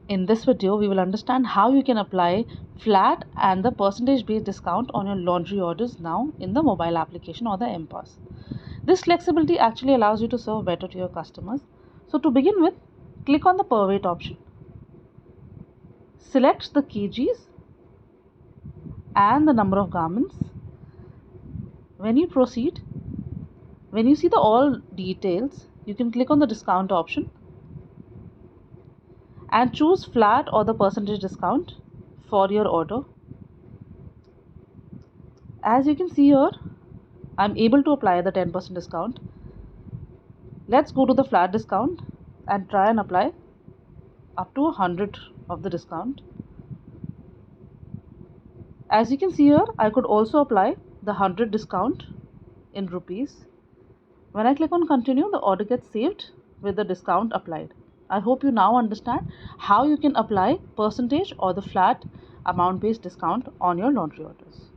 In this video, we will understand how you can apply flat and the percentage based discount on your laundry orders now in the mobile application or the MPOS. This flexibility actually allows you to serve better to your customers. So to begin with, click on the per weight option. Select the kgs and the number of garments. When you proceed, when you see the all details, you can click on the discount option and choose flat or the percentage discount for your order. As you can see here, I'm able to apply the 10% discount. Let's go to the flat discount and try and apply up to 100 of the discount. As you can see here, I could also apply the 100 discount in rupees. When I click on continue, the order gets saved with the discount applied. I hope you now understand how you can apply percentage or the flat amount based discount on your laundry orders.